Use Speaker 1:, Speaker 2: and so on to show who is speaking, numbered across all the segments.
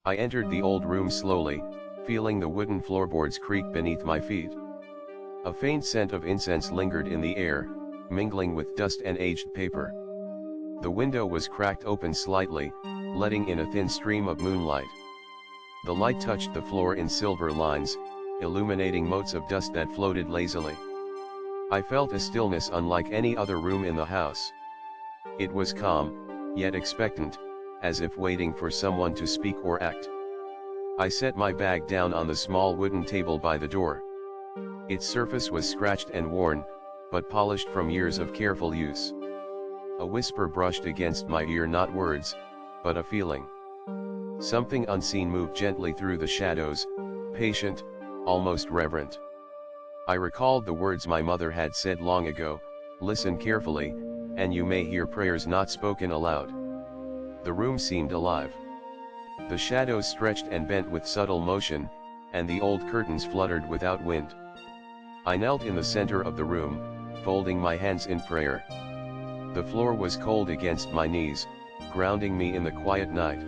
Speaker 1: I entered the old room slowly, feeling the wooden floorboards creak beneath my feet. A faint scent of incense lingered in the air, mingling with dust and aged paper. The window was cracked open slightly, letting in a thin stream of moonlight. The light touched the floor in silver lines, illuminating motes of dust that floated lazily. I felt a stillness unlike any other room in the house. It was calm, yet expectant, as if waiting for someone to speak or act. I set my bag down on the small wooden table by the door. Its surface was scratched and worn, but polished from years of careful use. A whisper brushed against my ear, not words, but a feeling. Something unseen moved gently through the shadows, patient, almost reverent. I recalled the words my mother had said long ago, "Listen carefully, and you may hear prayers not spoken aloud." The room seemed alive. The shadows stretched and bent with subtle motion, and the old curtains fluttered without wind. I knelt in the center of the room, folding my hands in prayer. The floor was cold against my knees, grounding me in the quiet night.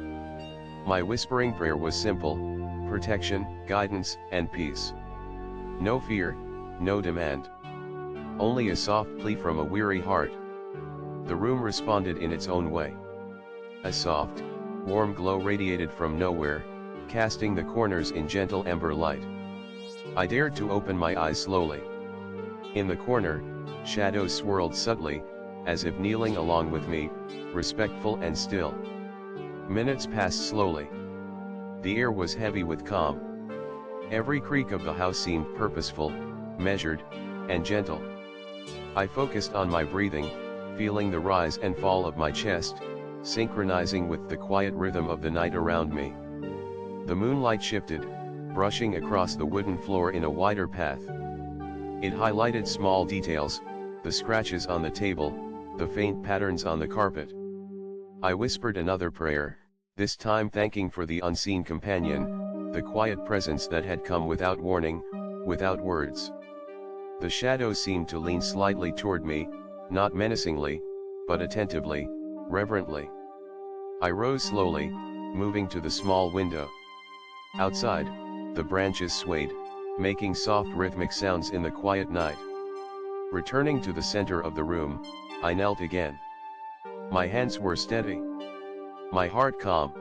Speaker 1: My whispering prayer was simple: protection, guidance, and peace. No fear, no demand. Only a soft plea from a weary heart. The room responded in its own way. A soft, warm glow radiated from nowhere, casting the corners in gentle amber light. I dared to open my eyes slowly. In the corner, shadows swirled subtly, as if kneeling along with me, respectful and still. Minutes passed slowly. The air was heavy with calm. Every creak of the house seemed purposeful, measured, and gentle. I focused on my breathing, feeling the rise and fall of my chest, synchronizing with the quiet rhythm of the night around me. The moonlight shifted, brushing across the wooden floor in a wider path. It highlighted small details, the scratches on the table, the faint patterns on the carpet. I whispered another prayer, this time thanking for the unseen companion, the quiet presence that had come without warning, without words. The shadows seemed to lean slightly toward me, not menacingly, but attentively, reverently. I rose slowly, moving to the small window. Outside, the branches swayed, making soft rhythmic sounds in the quiet night. Returning to the center of the room, I knelt again. My hands were steady. My heart calm.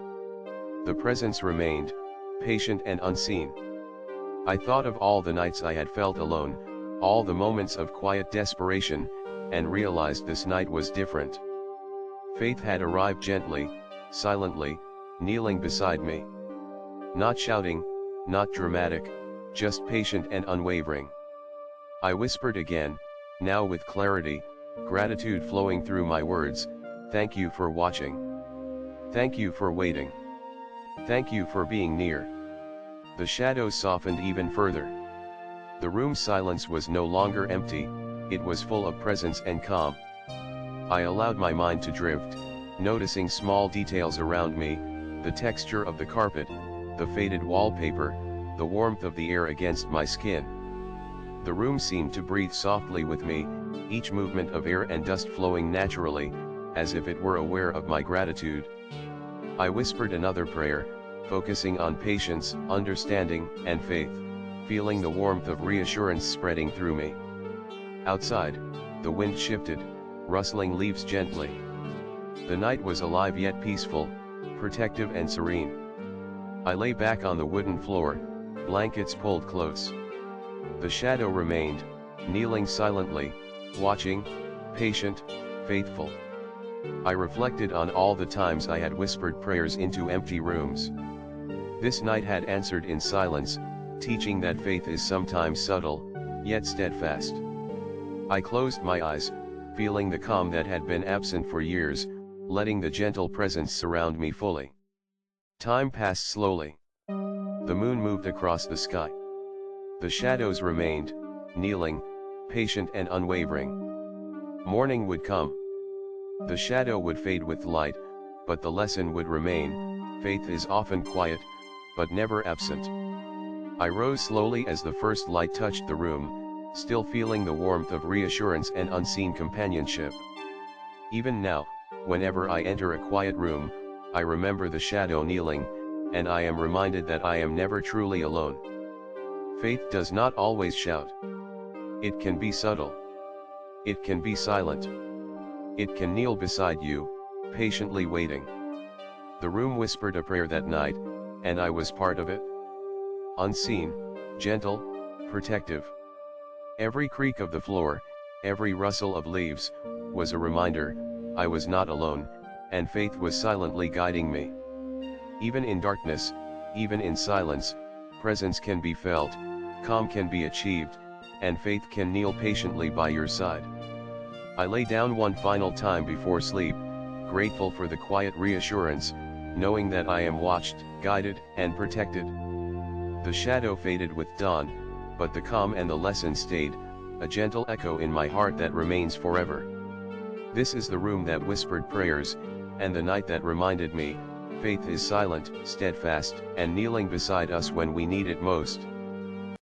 Speaker 1: The presence remained, patient and unseen. I thought of all the nights I had felt alone, all the moments of quiet desperation, and realized this night was different. Faith had arrived gently, silently, kneeling beside me. Not shouting, not dramatic, just patient and unwavering. I whispered again, now with clarity, gratitude flowing through my words, "Thank you for watching. Thank you for waiting. Thank you for being near." The shadows softened even further. The room's silence was no longer empty, it was full of presence and calm. I allowed my mind to drift, noticing small details around me, the texture of the carpet, the faded wallpaper, the warmth of the air against my skin. The room seemed to breathe softly with me, each movement of air and dust flowing naturally, as if it were aware of my gratitude. I whispered another prayer, focusing on patience, understanding, and faith, feeling the warmth of reassurance spreading through me. Outside, the wind shifted, rustling leaves gently. The night was alive yet peaceful, protective and serene. I lay back on the wooden floor, blankets pulled close. The shadow remained, kneeling silently, watching, patient, faithful. I reflected on all the times I had whispered prayers into empty rooms. This night had answered in silence, teaching that faith is sometimes subtle, yet steadfast. I closed my eyes, feeling the calm that had been absent for years, letting the gentle presence surround me fully. Time passed slowly. The moon moved across the sky. The shadows remained, kneeling, patient and unwavering. Morning would come. The shadow would fade with light, but the lesson would remain: faith is often quiet, but never absent. I rose slowly as the first light touched the room, still feeling the warmth of reassurance and unseen companionship. Even now, whenever I enter a quiet room, I remember the shadow kneeling, and I am reminded that I am never truly alone. Faith does not always shout. It can be subtle. It can be silent. It can kneel beside you, patiently waiting. The room whispered a prayer that night, and I was part of it. Unseen, gentle, protective. Every creak of the floor, every rustle of leaves, was a reminder, I was not alone, and faith was silently guiding me. Even in darkness, even in silence, presence can be felt, calm can be achieved, and faith can kneel patiently by your side. I lay down one final time before sleep, grateful for the quiet reassurance, knowing that I am watched, guided, and protected. The shadow faded with dawn, but the calm and the lesson stayed, a gentle echo in my heart that remains forever. This is the room that whispered prayers, and the night that reminded me, faith is silent, steadfast, and kneeling beside us when we need it most.